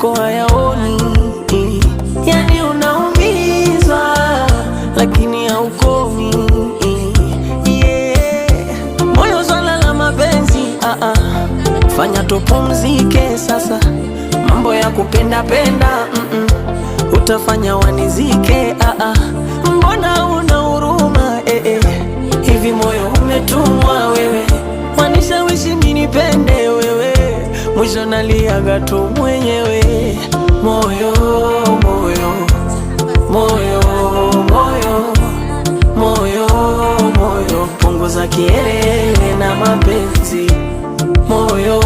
yako hayaoni. Yani unaumizwa lakini haukomi. Moyo swala la mapenzi, fanya tupumzike sasa. Mambo ya kupenda penda, utafanya wanizike. Mbona una huruma hivi moyo umetumwa wewe, wanishawishi mimi nipende wewe, mwisho naliaga tu mwenyewe. Moyo moyo moyo moyo moyo moyo, punguza kielele na mapenzi. Moyo